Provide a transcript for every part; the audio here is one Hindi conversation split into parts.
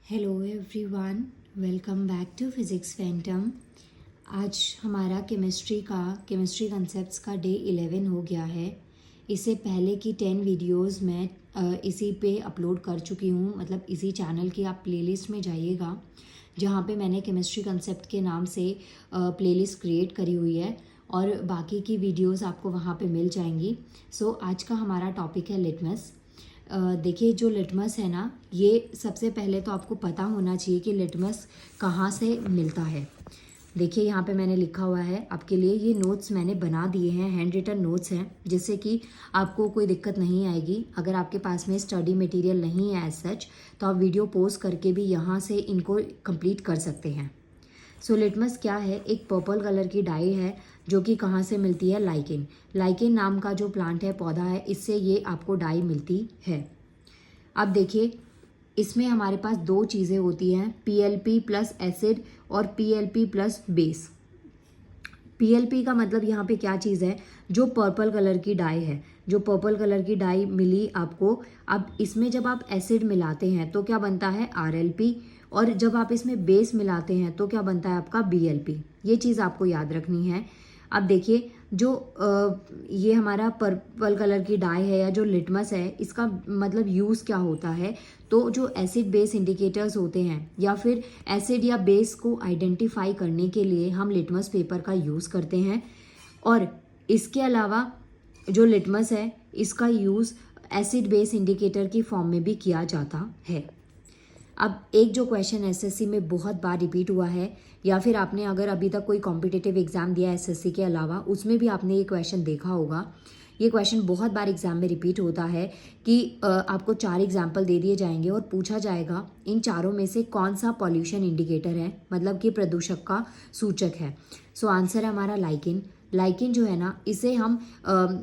Hello everyone, welcome back to physics phantom. आज हमारा केमिस्ट्री कंसेप्ट्स का डे 11 हो गया है। इससे पहले की 10 वीडियोस मैं इसी पे अपलोड कर चुकी हूँ, मतलब इसी चैनल की आप प्लेलिस्ट में जाइएगा जहाँ पे मैंने केमिस्ट्री कंसेप्ट के नाम से प्लेलिस्ट क्रिएट करी हुई है और बाकी की वीडियोस आपको वहाँ पे मिल जाएंगी। सो आज का हमारा टॉपिक है लिटमस। देखिए, जो लिटमस है ना, ये सबसे पहले तो आपको पता होना चाहिए कि लिटमस कहाँ से मिलता है। देखिए, यहाँ पे मैंने लिखा हुआ है आपके लिए, ये नोट्स मैंने बना दिए हैं, हैंड रिटन नोट्स हैं, जिससे कि आपको कोई दिक्कत नहीं आएगी। अगर आपके पास में स्टडी मटेरियल नहीं है एज सच, तो आप वीडियो पोस्ट करके भी यहाँ से इनको कंप्लीट कर सकते हैं। सो लिटमस क्या है? एक पर्पल कलर की डाई है जो कि कहाँ से मिलती है? लाइकेन। लाइकेन नाम का जो प्लांट है, पौधा है, इससे ये आपको डाई मिलती है। अब देखिए, इसमें हमारे पास दो चीज़ें होती हैं, पीएलपी प्लस एसिड और पीएलपी प्लस बेस। पीएलपी का मतलब यहाँ पे क्या चीज़ है? जो पर्पल कलर की डाई है, जो पर्पल कलर की डाई मिली आपको। अब इसमें जब आप एसिड मिलाते हैं तो क्या बनता है? आरएलपी। और जब आप इसमें बेस मिलाते हैं तो क्या बनता है आपका? बीएलपी। ये चीज़ आपको याद रखनी है। अब देखिए, जो ये हमारा पर्पल कलर की डाई है या जो लिटमस है, इसका मतलब यूज़ क्या होता है? तो जो एसिड बेस इंडिकेटर्स होते हैं या फिर एसिड या बेस को आइडेंटिफाई करने के लिए हम लिटमस पेपर का यूज़ करते हैं। और इसके अलावा जो लिटमस है, इसका यूज़ एसिड बेस इंडिकेटर की फॉर्म में भी किया जाता है। अब एक जो क्वेश्चन एसएससी में बहुत बार रिपीट हुआ है, या फिर आपने अगर अभी तक कोई कॉम्पिटिटिव एग्जाम दिया है एसएससी के अलावा, उसमें भी आपने ये क्वेश्चन देखा होगा। ये क्वेश्चन बहुत बार एग्जाम में रिपीट होता है कि आपको 4 एग्जाम्पल दे दिए जाएंगे और पूछा जाएगा इन चारों में से कौन सा पॉल्यूशन इंडिकेटर है, मतलब कि प्रदूषक का सूचक है। सो आंसर है हमारा लाइकेन। लाइकेन जो है ना, इसे हम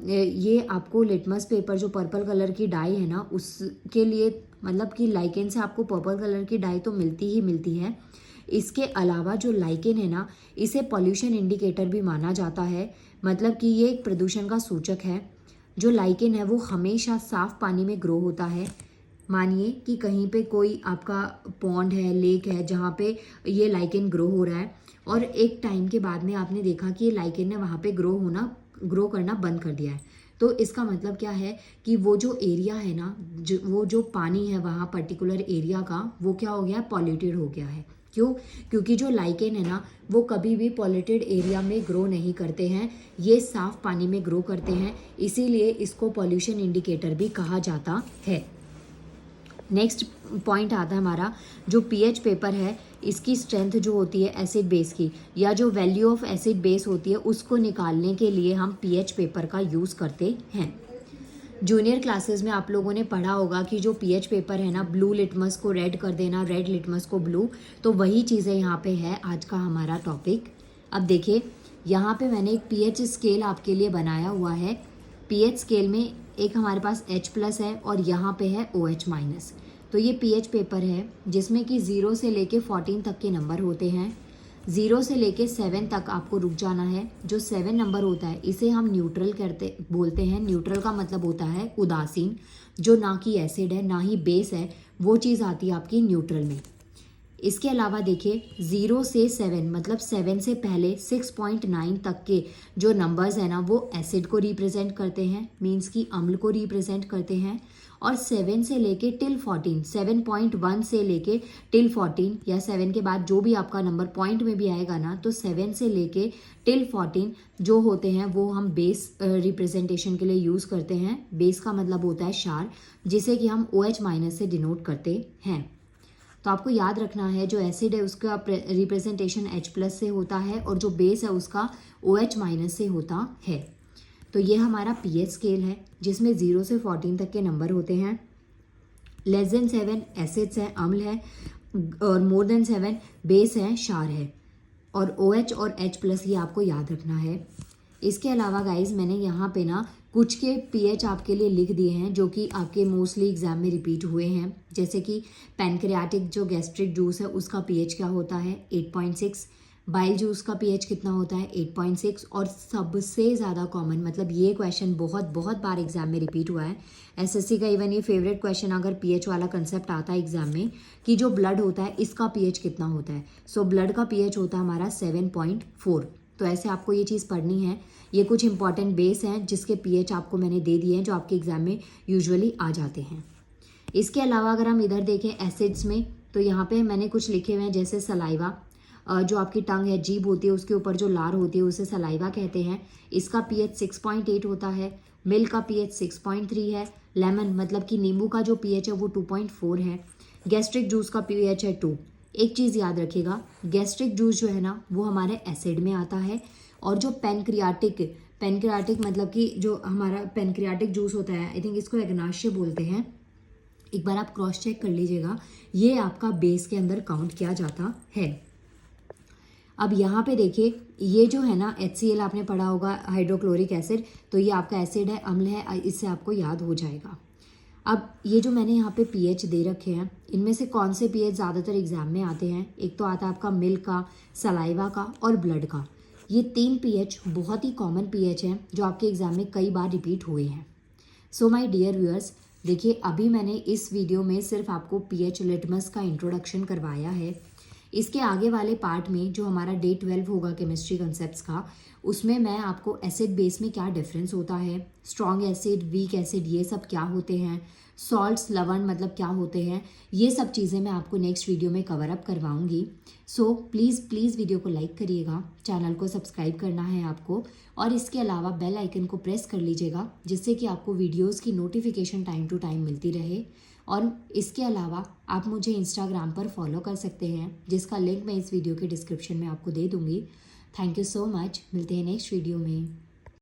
ये आपको लिटमस पेपर जो पर्पल कलर की डाई है ना, उसके लिए, मतलब कि लाइकेन से आपको पर्पल कलर की डाई तो मिलती ही मिलती है। इसके अलावा जो लाइकेन है ना, इसे पॉल्यूशन इंडिकेटर भी माना जाता है, मतलब कि ये एक प्रदूषण का सूचक है। जो लाइकेन है वो हमेशा साफ पानी में ग्रो होता है। मानिए कि कहीं पे कोई आपका पॉन्ड है, लेक है, जहाँ पे ये लाइकेन ग्रो हो रहा है और एक टाइम के बाद में आपने देखा कि ये लाइकेन ने वहाँ पे ग्रो करना बंद कर दिया है। तो इसका मतलब क्या है कि वो जो एरिया है ना, वो जो पानी है वहाँ पर्टिकुलर एरिया का, वो क्या हो गया है? पॉल्यूटेड हो गया है। क्यों? क्योंकि जो लाइकेन है ना, वो कभी भी पॉल्यूटेड एरिया में ग्रो नहीं करते हैं, ये साफ पानी में ग्रो करते हैं, इसीलिए इसको पॉल्यूशन इंडिकेटर भी कहा जाता है। नेक्स्ट पॉइंट आता है हमारा, जो पीएच पेपर है, इसकी स्ट्रेंथ जो होती है एसिड बेस की, या जो वैल्यू ऑफ एसिड बेस होती है, उसको निकालने के लिए हम पीएच पेपर का यूज़ करते हैं। जूनियर क्लासेस में आप लोगों ने पढ़ा होगा कि जो पीएच पेपर है ना, ब्लू लिटमस को रेड कर देना, रेड लिटमस को ब्लू, तो वही चीज़ें यहाँ पे है आज का हमारा टॉपिक। अब देखिए, यहाँ पे मैंने एक पीएच स्केल आपके लिए बनाया हुआ है। पीएच स्केल में एक हमारे पास H+ है और यहाँ पे है OH-। तो ये पीएच पेपर है जिसमें कि 0 से लेके 14 तक के नंबर होते हैं। 0 से लेके 7 तक आपको रुक जाना है। जो 7 नंबर होता है, इसे हम न्यूट्रल बोलते हैं। न्यूट्रल का मतलब होता है उदासीन, जो ना कि एसिड है ना ही बेस है, वो चीज़ आती है आपकी न्यूट्रल में। इसके अलावा देखिए, 0 से 7 मतलब 7 से पहले 6.9 तक के जो नंबर्स हैं ना, वो एसिड को रिप्रेजेंट करते हैं, मीन्स कि अम्ल को रिप्रेजेंट करते हैं। और 7 से लेके टिल 14, 7.1 से लेके टिल 14, या 7 के बाद जो भी आपका नंबर पॉइंट में भी आएगा ना, तो 7 से लेके टिल 14 जो होते हैं वो हम बेस रिप्रेजेंटेशन के लिए यूज़ करते हैं। बेस का मतलब होता है क्षार, जिसे कि हम OH- से डिनोट करते हैं। तो आपको याद रखना है, जो एसिड है उसका रिप्रेजेंटेशन H+ से होता है और जो बेस है उसका OH- से होता है। तो ये हमारा पीएच स्केल है जिसमें 0 से 14 तक के नंबर होते हैं। लेस देन 7 एसिड्स है, अम्ल है, और मोर देन 7 बेस है, क्षार है। और OH और H+ ये आपको याद रखना है। इसके अलावा गाइज, मैंने यहाँ पे ना कुछ के पीएच आपके लिए लिख दिए हैं जो कि आपके मोस्टली एग्जाम में रिपीट हुए हैं। जैसे कि पैनक्रियाटिक जो गैस्ट्रिक जूस है, उसका पीएच क्या होता है? 8.6। बाइल जूस का पीएच कितना होता है 8.6। और सबसे ज़्यादा कॉमन, मतलब ये क्वेश्चन बहुत बहुत बार एग्जाम में रिपीट हुआ है, एसएससी का इवन ये फेवरेट क्वेश्चन अगर पीएच वाला कंसेप्ट आता है एग्जाम में कि जो ब्लड होता है इसका पीएच कितना होता है। सो ब्लड का पीएच होता है हमारा 7.4। तो ऐसे आपको ये चीज़ पढ़नी है। ये कुछ इंपॉर्टेंट बेस हैं जिसके पीएच आपको मैंने दे दिए हैं जो आपके एग्जाम में यूजुअली आ जाते हैं। इसके अलावा अगर हम इधर देखें एसिड्स में, तो यहाँ पे मैंने कुछ लिखे हुए हैं जैसे सलाइवा, जो आपकी टंग है, जीभ होती है, उसके ऊपर जो लार होती है उसे सलाइवा कहते हैं। इसका पीएच 6.8 होता है। मिल्क का पीएच 6.3 है। लेमन मतलब कि नींबू का जो पीएच है वो 2.4 है। गैस्ट्रिक जूस का पीएच है 2। एक चीज़ याद रखिएगा, गैस्ट्रिक जूस जो है ना वो हमारे एसिड में आता है, और जो पेनक्रियाटिक मतलब कि जो हमारा पेनक्रियाटिक जूस होता है, आई थिंक इसको एग्नाशिया बोलते हैं, एक बार आप क्रॉस चेक कर लीजिएगा, ये आपका बेस के अंदर काउंट किया जाता है। अब यहाँ पे देखिए, ये जो है ना HCl आपने पढ़ा होगा, हाइड्रोक्लोरिक एसिड, तो ये आपका एसिड है, अम्ल है, इससे आपको याद हो जाएगा। अब ये जो मैंने यहाँ पे पीएच दे रखे हैं, इनमें से कौन से पीएच ज़्यादातर एग्जाम में आते हैं? एक तो आता है आपका मिल्क का, सलाइवा का और ब्लड का। ये 3 पीएच बहुत ही कॉमन पीएच हैं जो आपके एग्जाम में कई बार रिपीट हुए हैं। सो माय डियर व्यूअर्स, देखिए अभी मैंने इस वीडियो में सिर्फ आपको पीएच लिटमस का इंट्रोडक्शन करवाया है। इसके आगे वाले पार्ट में जो हमारा डे 12 होगा केमिस्ट्री कंसेप्ट्स का, उसमें मैं आपको एसिड बेस में क्या डिफरेंस होता है, स्ट्रॉन्ग एसिड, वीक एसिड, ये सब क्या होते हैं, सॉल्ट्स, लवण मतलब क्या होते हैं, ये सब चीज़ें मैं आपको नेक्स्ट वीडियो में कवर अप करवाऊंगी। सो प्लीज़ वीडियो को लाइक करिएगा, चैनल को सब्सक्राइब करना है आपको, और इसके अलावा बेल आइकन को प्रेस कर लीजिएगा जिससे कि आपको वीडियोज़ की नोटिफिकेशन टाइम टू टाइम मिलती रहे। और इसके अलावा आप मुझे इंस्टाग्राम पर फॉलो कर सकते हैं जिसका लिंक मैं इस वीडियो के डिस्क्रिप्शन में आपको दे दूँगी। थैंक यू सो मच, मिलते हैं नेक्स्ट वीडियो में।